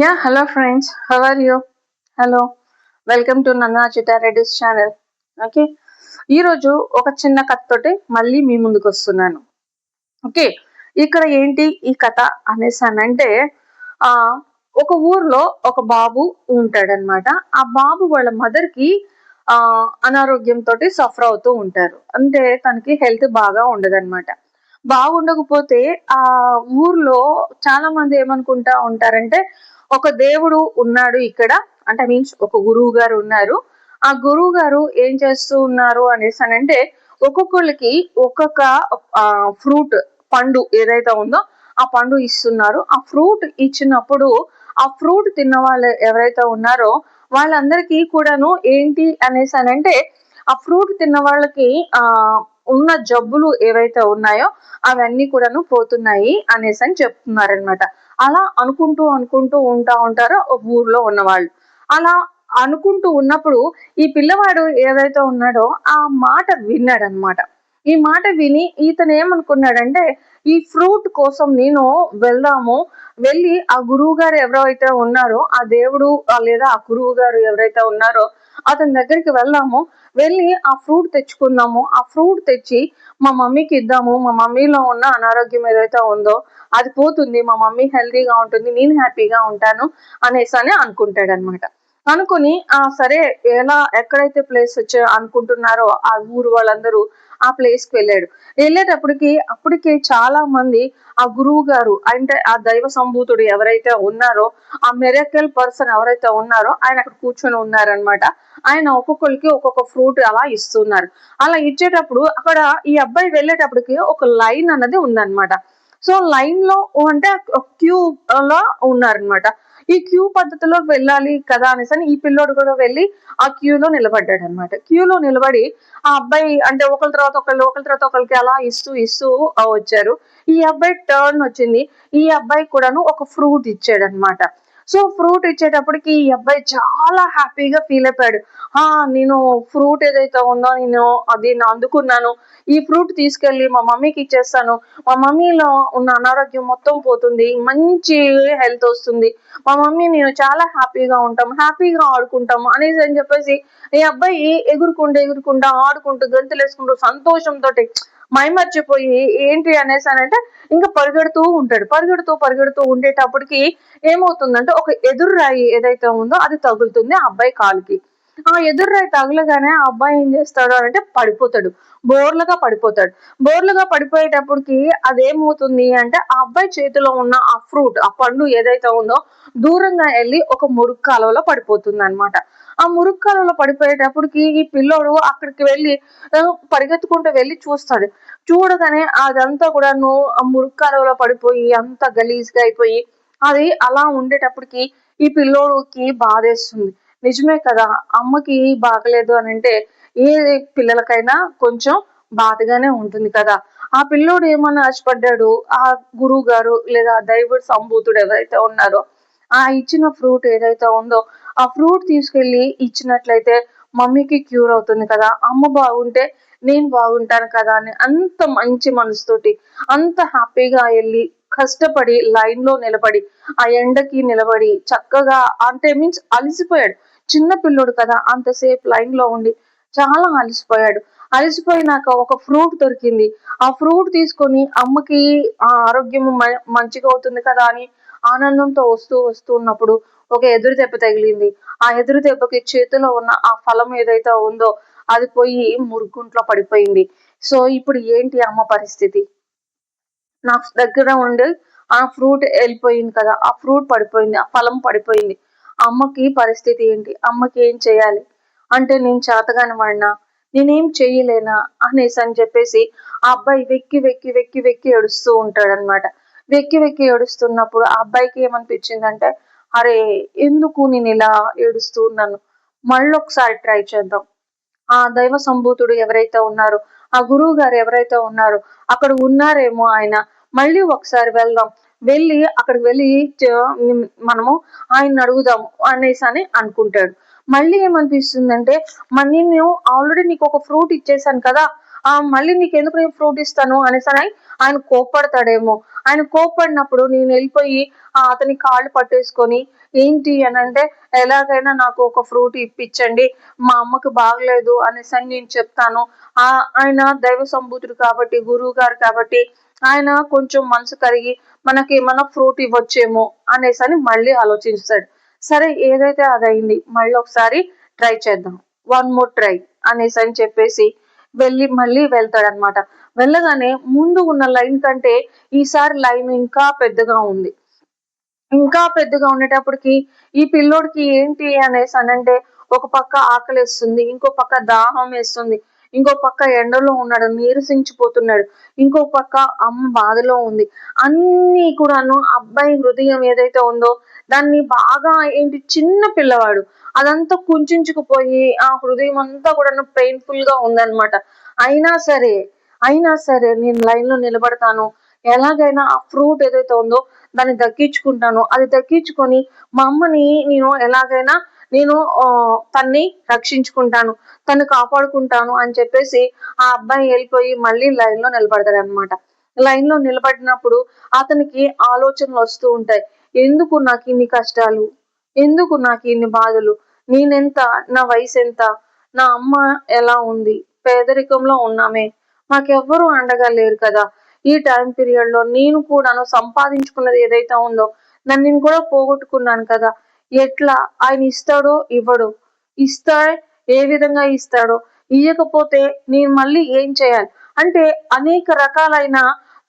Yeah, hello friends. How are you? Hello. Welcome to Nanna Chitareddy's channel. Okay, ఈరోజు ఒక చిన్న కథతోటి మళ్ళీ మీ ముందుకు వస్తున్నాను. ఓకే, ఇక్కడ ఏంటి ఈ కథ అనేసి అంటే ఆ ఒక ఊర్లో ఒక బాబు ఉంటాడనమాట. ఆ బాబు వాళ్ళ మదర్కి ఆ అనారోగ్యంతో సఫర్ అవుతూ ఉంటారు. అంటే తనకి హెల్త్ బాగా ఉండదన్నమాట. బాగుండకపోతే ఆ ఊర్లో చాలా మంది ఏమనుకుంటా ఉంటారంటే ఒక దేవుడు ఉన్నాడు ఇక్కడ, అంటే మీన్స్ ఒక గురువు గారు ఉన్నారు. ఆ గురువు గారు ఏం చేస్తూ ఉన్నారు అనేసి అంటే ఒక్కొక్కళ్ళకి ఒక్కొక్క ఫ్రూట్, పండు ఏదైతే ఉందో ఆ పండు ఇస్తున్నారు. ఆ ఫ్రూట్ ఇచ్చినప్పుడు ఆ ఫ్రూట్ తిన్న వాళ్ళు ఎవరైతే ఉన్నారో వాళ్ళందరికీ కూడాను ఏంటి అనేసి అంటే ఆ ఫ్రూట్ తిన్న వాళ్ళకి ఉన్న జబ్బులు ఏవైతే ఉన్నాయో అవన్నీ కూడాను పోతున్నాయి అనేసి అని చెప్తున్నారనమాట. అలా అనుకుంటూ అనుకుంటూ ఉంటారు ఊర్లో ఉన్నవాళ్ళు. అలా అనుకుంటూ ఉన్నప్పుడు ఈ పిల్లవాడు ఏదైతే ఉన్నాడో ఆ మాట విన్నాడనమాట. ఈ మాట విని ఇతను ఏమనుకున్నాడంటే ఈ ఫ్రూట్ కోసం నేను వెళ్దాము, వెళ్ళి ఆ గురువు గారు ఎవరైతే ఉన్నారో ఆ దేవుడు లేదా ఆ గురువు గారు ఎవరైతే ఉన్నారో అతని దగ్గరికి వెళ్దాము, వెళ్ళి ఆ ఫ్రూట్ తెచ్చుకుందాము, ఆ ఫ్రూట్ తెచ్చి మా మమ్మీకి ఇద్దాము, మా మమ్మీలో ఉన్న అనారోగ్యం ఏదైతే ఉందో అది పోతుంది, మా మమ్మీ హెల్తీగా ఉంటుంది, నేను హ్యాపీగా ఉంటాను అనేసి అని అనుకుంటాడనమాట. అనుకుని సరే, ఎక్కడైతే ప్లేస్ వచ్చి అనుకుంటున్నారో ఆ ఊరు వాళ్ళందరూ ఆ ప్లేస్ కి వెళ్ళేటప్పటికి అప్పటికే చాలా మంది ఆ గురువు గారు అంటే ఆ దైవ సంభూతుడు ఎవరైతే ఉన్నారో ఆ మెరకల్ పర్సన్ ఎవరైతే ఉన్నారో ఆయన అక్కడ కూర్చొని ఉన్నారనమాట. ఆయన ఒక్కొక్కరికి ఒక్కొక్క ఫ్రూట్ అలా ఇస్తున్నారు. అలా ఇచ్చేటప్పుడు అక్కడ ఈ అబ్బాయి వెళ్ళేటప్పటికి ఒక లైన్ అన్నది ఉందన్నమాట. సో లైన్ లో అంటే క్యూ లో ఉన్నారనమాట. ఈ క్యూ పద్ధతిలో వెళ్ళాలి కదా అనేసి ఈ పిల్లోడు కూడా వెళ్ళి ఆ క్యూలో నిలబడ్డాడు అనమాట. క్యూలో నిలబడి ఆ అబ్బాయి అంటే ఒకరి తర్వాత ఒకరికి అలా ఇస్తూ ఇస్తూ వచ్చారు. ఈ అబ్బాయి టర్న్ వచ్చింది. ఈ అబ్బాయి కూడాను ఒక ఫ్రూట్ ఇచ్చాడు అనమాట. సో ఫ్రూట్ ఇచ్చేటప్పటికి ఈ అబ్బాయి చాలా హ్యాపీగా ఫీల్ అయిపోయాడు. నేను ఫ్రూట్ ఏదైతే ఉందో నేను దీన్ని అందుకున్నాను, ఈ ఫ్రూట్ తీసుకెళ్లి మా మమ్మీకి ఇచ్చేస్తాను, మా మమ్మీలో ఉన్న అనారోగ్యం మొత్తం పోతుంది, మంచి హెల్త్ వస్తుంది, మా మమ్మీ నేను చాలా హ్యాపీగా ఉంటాం, హ్యాపీగా ఆడుకుంటాము అనేసి అని చెప్పేసి ఈ అబ్బాయి ఎగురుకుంటూ ఆడుకుంటూ గంతులు వేసుకుంటూ సంతోషంతో మైమర్చిపోయి ఏంటి అనేసి అంటే ఇంకా పరిగెడుతూ ఉండేటప్పటికి ఏమవుతుందంటే ఒక ఎదురు రాయి ఏదైతే ఉందో అది తగులుతుంది ఆ అబ్బాయి కాలుకి. ఆ ఎదురు రాయి తగలగానే ఆ అబ్బాయి ఏం చేస్తాడు అంటే పడిపోతాడు, బోర్లుగా పడిపోయేటప్పటికి అదేమవుతుంది అంటే ఆ అబ్బాయి చేతిలో ఉన్న ఆ ఫ్రూట్, ఆ పండు ఏదైతే ఉందో దూరంగా వెళ్ళి ఒక మురుగు కాలువలో పడిపోతుంది అనమాట. ఆ మురుగు కాలువలో పడిపోయేటప్పటికి ఈ పిల్లోడు అక్కడికి వెళ్ళి పరిగెత్తుకుంటూ వెళ్ళి చూస్తాడు. చూడగానే అదంతా కూడాను ఆ మురుగు కాలువలో పడిపోయి అంత గలీజ్గా అయిపోయి అది అలా ఉండేటప్పటికి ఈ పిల్లోడికి బాధేస్తుంది. నిజమే కదా, అమ్మకి బాగలేదు అని అంటే ఏ పిల్లలకైనా కొంచెం బాధగానే ఉంటుంది కదా. ఆ పిల్లోడు ఏమన్నా ఆశపడ్డాడు, ఆ గురువు గారు లేదా దైవ సంభూతుడు ఎవరైతే ఉన్నారో ఆ ఇచ్చిన ఫ్రూట్ ఏదైతే ఉందో ఆ ఫ్రూట్ తీసుకెళ్లి ఇచ్చినట్లయితే మమ్మీకి క్యూర్ అవుతుంది కదా, అమ్మ బాగుంటే నేను బాగుంటాను కదా అని అంత మంచి మనసుతోటి అంత హ్యాపీగా వెళ్ళి కష్టపడి లైన్ లో నిలబడి ఆ ఎండకి నిలబడి చక్కగా అంటే మీన్స్ అలసిపోయాడు. చిన్న పిల్లోడు కదా, అంతసేపు లైన్ లో ఉండి చాలా అలసిపోయాడు. అలసిపోయినాక ఒక ఫ్రూట్ దొరికింది. ఆ ఫ్రూట్ తీసుకొని అమ్మకి ఆ ఆరోగ్యం మంచిగా అవుతుంది కదా అని ఆనందంతో వస్తూ ఉన్నప్పుడు ఒక ఎదురు దెబ్బ తగిలింది. ఆ ఎదురు దెబ్బకి చేతిలో ఉన్న ఆ ఫలం ఏదైతే ఉందో అది పోయి మురుగుంట్లో పడిపోయింది. సో ఇప్పుడు ఏంటి అమ్మ పరిస్థితి? నా దగ్గర ఉండి ఆ ఫ్రూట్ వెళ్ళిపోయింది కదా, ఆ ఫ్రూట్ పడిపోయింది, ఆ ఫలం పడిపోయింది. అమ్మకి పరిస్థితి ఏంటి? అమ్మకి ఏం చేయాలి? అంటే నేను చేతగాని వాడినా, నేనేం చెయ్యలేనా అనేసి అని చెప్పేసి ఆ అబ్బాయి వెక్కి ఏడుస్తూ ఉంటాడనమాట. వెక్కి ఏడుస్తున్నప్పుడు ఆ అబ్బాయికి ఏమనిపించిందంటే అరే, ఎందుకు నేను ఇలా ఏడుస్తూ ఉన్నాను, మళ్ళొకసారి ట్రై చేద్దాం. ఆ దైవ సంభూతుడు ఎవరైతే ఉన్నారో ఆ గురువు గారు ఎవరైతే ఉన్నారో అక్కడ ఉన్నారేమో ఆయన, మళ్ళీ ఒకసారి వెళ్దాం, వెళ్ళి అక్కడికి వెళ్ళి మనము ఆయన్ని అడుగుదాము అనేసి అని అనుకుంటాడు. మళ్ళీ ఏమనిపిస్తుందంటే నేను ఆల్రెడీ నీకు ఒక ఫ్రూట్ ఇచ్చేసాను కదా, మళ్ళీ నీకు ఎందుకు నేను ఫ్రూట్ ఇస్తాను అనేసి అని ఆయన కోప్పడతాడేమో. ఆయన కోప్పడినప్పుడు నేను వెళ్ళిపోయి అతని కాళ్ళు పట్టేసుకొని ఏంటి అని అంటే, ఎలాగైనా నాకు ఒక ఫ్రూట్ ఇప్పించండి, మా అమ్మకి బాగలేదు అనేసి అని నేను చెప్తాను. ఆయన దైవ సంబూతుడు కాబట్టి, గురువు గారు కాబట్టి ఆయన కొంచెం మనసు కరిగి మనకి ఏమైనా ఫ్రూట్ ఇవ్వచ్చేమో అనేసి అని మళ్ళీ ఆలోచిస్తాడు. సరే ఏదైతే అదైంది, మళ్ళీ ఒకసారి ట్రై చేద్దాం, వన్ మోర్ ట్రై అనేసి అని చెప్పేసి మళ్ళీ వెళ్తాడనమాట. వెళ్ళగానే ముందు ఉన్న లైన్ కంటే ఈసారి లైన్ ఇంకా పెద్దగా ఉంది. ఇంకా పెద్దగా ఉండేటప్పటికి ఈ పిల్లోడికి ఏంటి అనేసి అనంటే, ఒక పక్క ఆకలేస్తుంది, ఇంకో పక్క దాహం వేస్తుంది, ఇంకో పక్క ఎండలో ఉన్నాడు, నీరసించిపోతున్నాడు, ఇంకో పక్క అమ్మ బాధలో ఉంది. అన్నీ కూడాను అబ్బాయి హృదయం ఏదైతే ఉందో దాన్ని బాగా ఏంటి, చిన్న పిల్లవాడు, అదంతా కుంచుకుపోయి ఆ హృదయం అంతా కూడాను పెయిన్ఫుల్ గా ఉందన్నమాట. అయినా సరే నేను లైన్ లో నిలబడతాను, ఎలాగైనా ఆ ఫ్రూట్ ఏదైతే ఉందో దాన్ని దక్కించుకుంటాను. అది దక్కించుకొని మా అమ్మని ఎలాగైనా నేను తన్ని రక్షించుకుంటాను, తను కాపాడుకుంటాను అని చెప్పేసి ఆ అబ్బాయి వెళ్ళిపోయి మళ్ళీ లైన్ లో నిలబడతాడు అనమాట. లైన్ లో నిలబడినప్పుడు అతనికి ఆలోచనలు వస్తూ ఉంటాయి. ఎందుకు నాకు ఇన్ని కష్టాలు, ఎందుకు నాకు ఇన్ని బాధలు, నేనెంత, నా వయసు ఎంత, నా అమ్మ ఎలా ఉంది, పేదరికంలో ఉన్నామే, మాకెవ్వరూ అండగా లేరు కదా, ఈ టైం పీరియడ్ లో నేను కూడాను సంపాదించుకున్నది ఏదైతే ఉందో నన్ను కూడా పోగొట్టుకున్నాను కదా, ఎట్లా ఆయన ఇస్తాడో ఇవ్వడో, ఇస్తా ఏ విధంగా ఇస్తాడో, ఇయ్యకపోతే నేను మళ్ళీ ఏం చేయాలి అంటే అనేక రకాలైన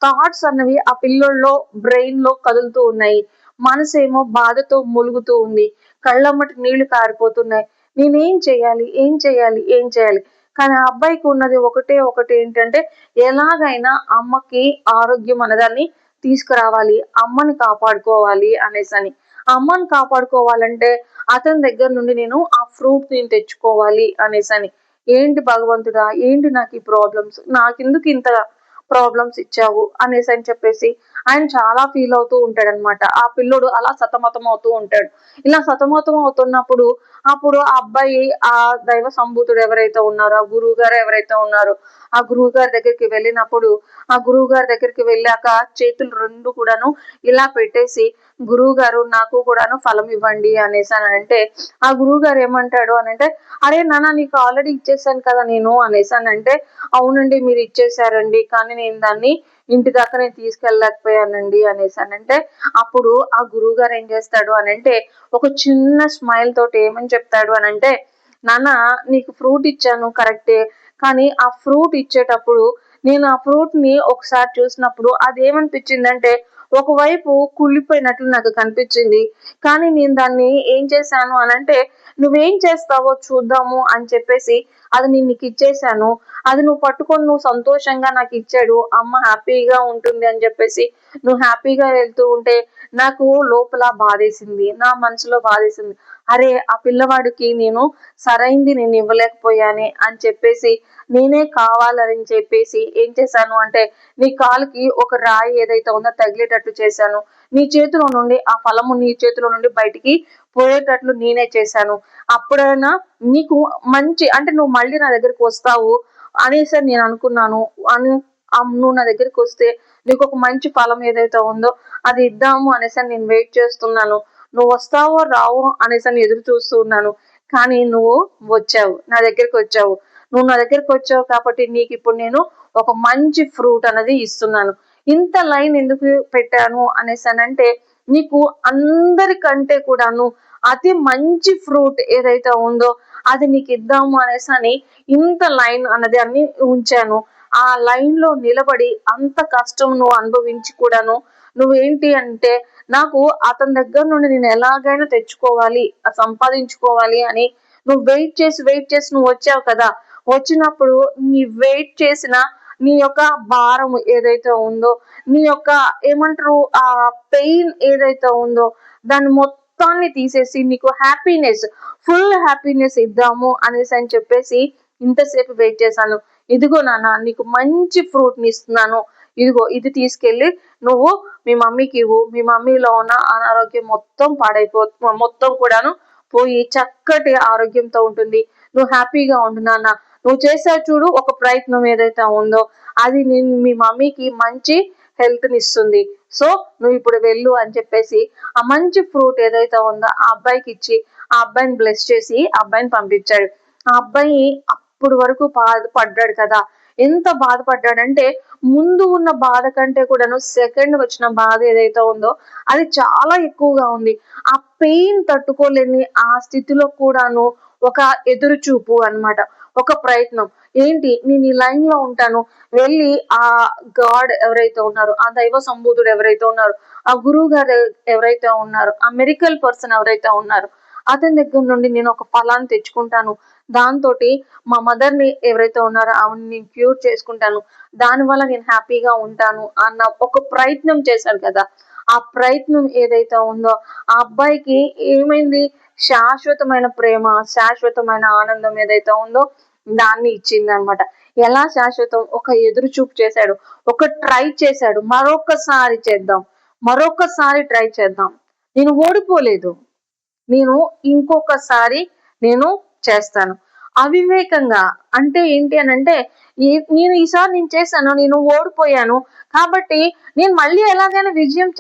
థాట్స్ అన్నవి ఆ పిల్లోల్లో బ్రెయిన్ లో కదులుతూ ఉన్నాయి. మనసేమో బాధతో ములుగుతూ ఉంది, కళ్ళమ్మటి నీళ్లు కారిపోతున్నాయి. నేనేం చేయాలి, ఏం చేయాలి, ఏం చేయాలి. కానీ ఆ అబ్బాయికి ఉన్నది ఒకటే ఒకటి ఏంటంటే, ఎలాగైనా అమ్మకి ఆరోగ్యం అనేదాన్ని తీసుకురావాలి, అమ్మని కాపాడుకోవాలి అనేసని. అమ్మని కాపాడుకోవాలంటే అతని దగ్గర నుండి నేను ఆ ఫ్రూట్ నేను తెచ్చుకోవాలి అనేసని. ఏంటి భగవంతుడా, ఏంటి నాకు ఈ ప్రాబ్లమ్స్, నాకెందుకు ఇంత ప్రాబ్లమ్స్ ఇచ్చావు అనేసి అని చెప్పేసి ఆయన చాలా ఫీల్ అవుతూ ఉంటాడనమాట. ఆ పిల్లోడు అలా సతమతం అవుతూ ఉంటాడు. ఇలా సతమతం అవుతున్నప్పుడు అప్పుడు ఆ అబ్బాయి ఆ దైవ సంభూతుడు ఎవరైతే ఉన్నారో, ఆ గురువు గారు ఎవరైతే ఉన్నారో ఆ గురువు గారి దగ్గరికి వెళ్ళినప్పుడు, ఆ గురువు గారి దగ్గరికి వెళ్ళాక చేతులు రెండు కూడాను ఇలా పెట్టేసి, గురువు గారు నాకు కూడాను ఫలం ఇవ్వండి అనేసి అని అంటే, ఆ గురువు గారు ఏమంటాడు అని అంటే, అరే నాన్న నీకు ఆల్రెడీ ఇచ్చేసాను కదా నేను అనేసి అని అంటే, అవునండి మీరు ఇచ్చేసారండి, కానీ నేను దాన్ని ఇంటి దాకా నేను తీసుకెళ్ళలేకపోయానండి అనేసి అని అంటే, అప్పుడు ఆ గురువు గారు ఏం చేస్తాడు అని అంటే ఒక చిన్న స్మైల్ తోటి ఏమని చెప్తాడు అని అంటే, నాన్న నీకు ఫ్రూట్ ఇచ్చాను కరెక్టే, కానీ ఆ ఫ్రూట్ ఇచ్చేటప్పుడు నేను ఆ ఫ్రూట్ ని ఒకసారి చూసినప్పుడు అదేమనిపించిందంటే, ఒకవైపు కుళ్ళిపోయినట్లు నాకు కనిపించింది. కానీ నేను దాన్ని ఏం చేశాను అని అంటే, నువ్వేం చేస్తావో చూద్దాము అని చెప్పేసి అది నేను నీకు ఇచ్చేసాను. అది నువ్వు పట్టుకొని నువ్వు సంతోషంగా నాకు ఇచ్చాడు, అమ్మ హ్యాపీగా ఉంటుంది అని చెప్పేసి నువ్వు హ్యాపీగా వెళ్తూ ఉంటే నాకు లోపల బాధేసింది, నా మనసులో బాధేసింది. అరే ఆ పిల్లవాడికి నేను సరైంది నేను ఇవ్వలేకపోయానే అని చెప్పేసి నేనే కావాలని చెప్పేసి ఏం చేశాను అంటే, నీ కాలుకి ఒక రాయి ఏదైతే ఉందో తగిలేటట్టు చేశాను, నీ చేతిలో నుండి ఆ ఫలము నీ చేతిలో నుండి బయటికి పోయేటట్లు నేనే చేశాను. అప్పుడైనా నీకు మంచి అంటే నువ్వు మళ్ళీ నా దగ్గరికి వస్తావు అనేసి నేను అనుకున్నాను అని, నువ్వు నా దగ్గరికి వస్తే నీకు ఒక మంచి ఫలం ఏదైతే ఉందో అది ఇద్దాము అనేసి నేను వెయిట్ చేస్తున్నాను. నువ్వు వస్తావో రావో అనేసి ఎదురు చూస్తూ ఉన్నాను. కానీ నువ్వు వచ్చావు, నా దగ్గరికి వచ్చావు. నువ్వు నా దగ్గరికి వచ్చావు కాబట్టి నీకు ఇప్పుడు నేను ఒక మంచి ఫ్రూట్ అనేది ఇస్తున్నాను. ఇంత లైన్ ఎందుకు పెట్టాను అనేసి అంటే, నీకు అందరికంటే కూడాను అతి మంచి ఫ్రూట్ ఏదైతే ఉందో అది నీకు ఇద్దాము అనేసి అని ఇంత లైన్ అన్నది అన్ని ఉంచాను. ఆ లైన్ లో నిలబడి అంత కష్టం నువ్వు అనుభవించి కూడాను నువ్వేంటి అంటే, నాకు అతని దగ్గర నుండి నేను ఎలాగైనా తెచ్చుకోవాలి, సంపాదించుకోవాలి అని నువ్వు వెయిట్ చేసి నువ్వు వచ్చావు కదా. వచ్చినప్పుడు నీ వెయిట్ చేసిన నీ యొక్క భారం ఏదైతే ఉందో, నీ యొక్క ఏమంటారు ఆ పెయిన్ ఏదైతే ఉందో దాన్ని మొత్తాన్ని తీసేసి నీకు హ్యాపీనెస్, ఫుల్ హ్యాపీనెస్ ఇద్దాము అనేసి అని చెప్పేసి ఇంతసేపు వెయిట్ చేశాను. ఇదిగో నాన్న నీకు మంచి ఫ్రూట్ ని ఇస్తున్నాను, ఇదిగో ఇది తీసుకెళ్ళి నువ్వు మీ మమ్మీకి ఇవ్వు, మీ మమ్మీలో ఉన్న అనారోగ్యం మొత్తం మొత్తం కూడాను పోయి చక్కటి ఆరోగ్యంతో ఉంటుంది, నువ్వు హ్యాపీగా ఉండు నాన్న, నువ్వు చేసావు చూడు ఒక ప్రయత్నం ఏదైతే ఉందో అది నేను మీ మమ్మీకి మంచి హెల్త్ ని ఇస్తుంది. సో నువ్వు ఇప్పుడు వెళ్ళు అని చెప్పేసి ఆ మంచి ఫ్రూట్ ఏదైతే ఉందో ఆ అబ్బాయికి ఇచ్చి ఆ అబ్బాయిని బ్లెస్ చేసి ఆ అబ్బాయిని పంపించాడు. ఆ అబ్బాయి అప్పుడు వరకు బాధపడ్డాడు కదా, ఎంత బాధపడ్డాడంటే ముందు ఉన్న బాధ కంటే కూడాను సెకండ్ వచ్చిన బాధ ఏదైతే ఉందో అది చాలా ఎక్కువగా ఉంది. ఆ పెయిన్ తట్టుకోలేని ఆ స్థితిలో కూడాను ఒక ఎదురు చూపు అన్నమాట, ఒక ప్రయత్నం. ఏంటి, నేను ఈ లైన్ లో ఉంటాను, వెళ్ళి ఆ గాడ్ ఎవరైతే ఉన్నారో, ఆ దైవ సంబూధుడు ఎవరైతే ఉన్నారో, ఆ గురువు గారు ఎవరైతే ఉన్నారో, ఆ మెడికల్ పర్సన్ ఎవరైతే ఉన్నారో అతని దగ్గర నుండి నేను ఒక ఫలాన్ని తెచ్చుకుంటాను, దాంతో మా మదర్ ని ఎవరైతే ఉన్నారో ఆవిడని నేను క్యూర్ చేసుకుంటాను, దానివల్ల నేను హ్యాపీగా ఉంటాను అన్న ఒక ప్రయత్నం చేశాడు కదా. ఆ ప్రయత్నం ఏదైతే ఉందో ఆ అబ్బాయికి ఏమైంది, శాశ్వతమైన ప్రేమ, శాశ్వతమైన ఆనందం ఏదైతే ఉందో దాన్ని ఇచ్చింది అనమాట. ఎలా శాశ్వతం, ఒక ఎదురు చూపు చేశాడు, ఒక ట్రై చేశాడు, మరొకసారి చేద్దాం, మరొకసారి ట్రై చేద్దాం, నేను ఓడిపోలేదు, నేను ఇంకొకసారి నేను చేస్తాను. అవివేకంగా అంటే ఏంటి అని అంటే నేను ఈసారి నేను చేశాను, నేను ఓడిపోయాను కాబట్టి నేను మళ్ళీ ఎలాగైనా విజయం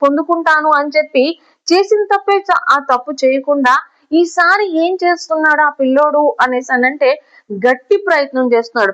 పొందుకుంటాను అని చెప్పి చేసిన తప్పే ఆ తప్పు చేయకుండా ఈసారి ఏం చేస్తున్నాడు ఆ పిల్లోడు అనేసి అంటే గట్టి ప్రయత్నం చేస్తున్నాడు.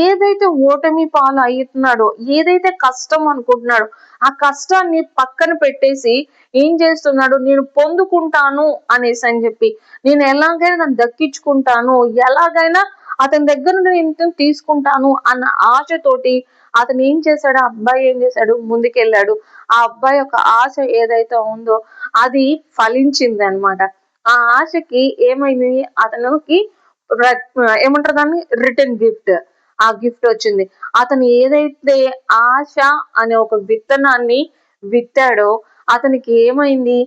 ఏదైతే ఓటమి పాలు అవుతున్నాడో, ఏదైతే కష్టం అనుకుంటున్నాడో ఆ కష్టాన్ని పక్కన పెట్టేసి ఏం చేస్తున్నాడు, నేను పొందుకుంటాను అనేసి అని చెప్పి, నేను ఎలాగైనా నన్ను దక్కించుకుంటాను, ఎలాగైనా అతని దగ్గర నుండి నేను తీసుకుంటాను అన్న ఆశతోటి అతను ఏం చేశాడు, ఆ అబ్బాయి ఏం చేశాడు, ముందుకెళ్ళాడు. ఆ అబ్బాయి యొక్క ఆశ ఏదైతే ఉందో అది ఫలించింది అనమాట. ఆ ఆశకి ఏమైంది, అతనికి ఏమంటారు దాన్ని, రిటర్న్ గిఫ్ట్. ఆ గిఫ్ట్ వచ్చింది. అతను ఏదైతే ఆశ అనే ఒక విత్తనాన్ని విత్తాడో అతనికి ఏమైంది,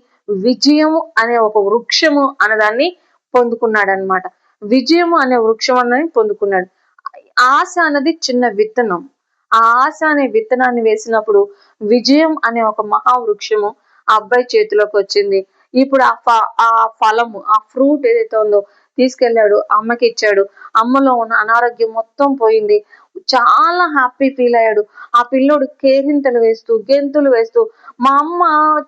విజయము అనే ఒక వృక్షము అనేదాన్ని పొందుకున్నాడు అనమాట. విజయము అనే వృక్షం అనేది పొందుకున్నాడు. ఆశ అన్నది చిన్న విత్తనం. ఆ ఆశ అనే విత్తనాన్ని వేసినప్పుడు విజయం అనే ఒక మహావృక్షము ఆ అబ్బాయి చేతిలోకి వచ్చింది. ఇప్పుడు ఆ ఫలము, ఆ ఫ్రూట్ ఏదైతే ఉందో తీసుకెళ్లాడు, అమ్మకి ఇచ్చాడు. అమ్మలో ఉన్న అనారోగ్యం మొత్తం పోయింది. చాలా హ్యాపీ ఫీల్ అయ్యాడు. ఆ పిల్లోడు కేరింతలు వేస్తూ గెంతులు వేస్తూ మా అమ్మ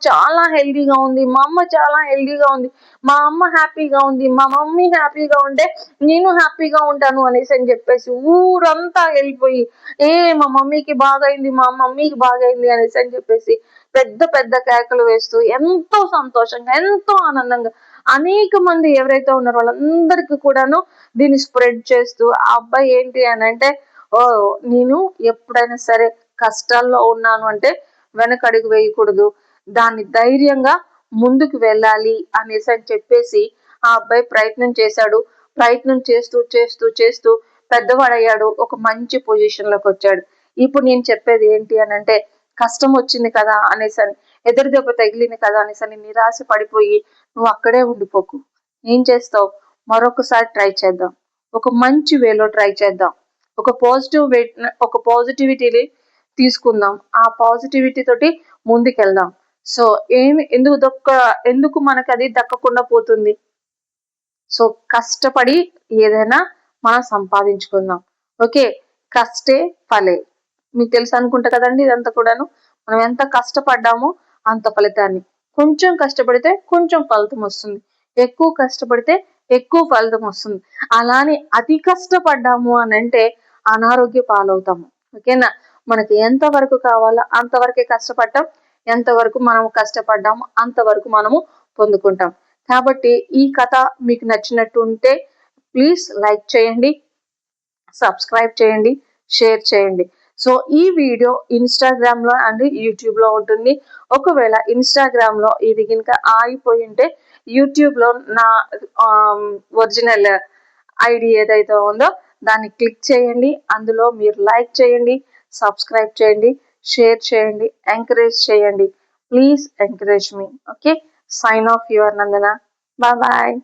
చాలా హెల్దీగా ఉంది, మా అమ్మ చాలా హెల్దీగా ఉంది, మా అమ్మ హ్యాపీగా ఉంది, మా మమ్మీ హ్యాపీగా ఉంటే నేను హ్యాపీగా ఉంటాను అనేసి అని చెప్పేసి ఊరంతా వెళ్ళిపోయి మా మమ్మీకి బాగైంది, మా మమ్మీకి బాగైంది అనేసి అని చెప్పేసి పెద్ద పెద్ద కేకలు వేస్తూ ఎంతో సంతోషంగా, ఎంతో ఆనందంగా అనేక మంది ఎవరైతే ఉన్నారో వాళ్ళందరికీ కూడాను దీన్ని స్ప్రెడ్ చేస్తూ ఆ అబ్బాయి ఏంటి అని అంటే, ఓ నేను ఎప్పుడైనా సరే కష్టాల్లో ఉన్నాను అంటే వెనకడుగు వేయకూడదు, దాన్ని ధైర్యంగా ముందుకు వెళ్ళాలి అనేసి అని చెప్పేసి ఆ అబ్బాయి ప్రయత్నం చేశాడు. ప్రయత్నం చేస్తూ చేస్తూ చేస్తూ పెద్దవాడయ్యాడు, ఒక మంచి పొజిషన్ లోకి వచ్చాడు. ఇప్పుడు నేను చెప్పేది ఏంటి అని అంటే, కష్టం వచ్చింది కదా అనేసి అని, ఎదురు దెబ్బ తగిలింది కదా అనేసి అని నిరాశ పడిపోయి నువ్వు అక్కడే ఉండిపోకు. ఏం చేస్తావు, మరొకసారి ట్రై చేద్దాం, ఒక మంచి వేలో ట్రై చేద్దాం, ఒక పాజిటివిటీని తీసుకుందాం, ఆ పాజిటివిటీ తోటి ముందుకెళ్దాం. సో ఎందుకు మనకి అది దక్కకుండా పోతుంది. సో కష్టపడి ఏదైనా మనం సంపాదించుకుందాం. ఓకే, కష్టే ఫలే, మీకు తెలుసు అనుకుంటా కదండి. ఇదంతా కూడాను మనం ఎంత కష్టపడ్డామో అంత ఫలితాన్ని, కొంచెం కష్టపడితే కొంచెం ఫలితం వస్తుంది, ఎక్కువ కష్టపడితే ఎక్కువ ఫలితం వస్తుంది. అలానే అతి కష్టపడ్డాము అని అంటే అనారోగ్య పాలవుతాము. ఓకేనా, మనకి ఎంత వరకు కావాలో అంతవరకే కష్టపడ్డాం, ఎంతవరకు మనం కష్టపడ్డాము అంతవరకు మనము పొందుకుంటాం. కాబట్టి ఈ కథ మీకు నచ్చినట్టు ఉంటే ప్లీజ్ లైక్ చేయండి, సబ్స్క్రైబ్ చేయండి, షేర్ చేయండి. సో ఈ వీడియో ఇన్స్టాగ్రామ్ లో అండ్ యూట్యూబ్ లో ఉంటుంది. ఒకవేళ ఇన్స్టాగ్రామ్ లో ఇది కనుక ఆగిపోయి ఉంటే యూట్యూబ్ లో నా ఒరిజినల్ ఐడి ఏదైతే ఉందో దాన్ని క్లిక్ చేయండి. అందులో మీరు లైక్ చేయండి, సబ్స్క్రైబ్ చేయండి, షేర్ చేయండి, ఎంకరేజ్ చేయండి. Please encourage me. Okay, sign off, your Nandana. Bye bye.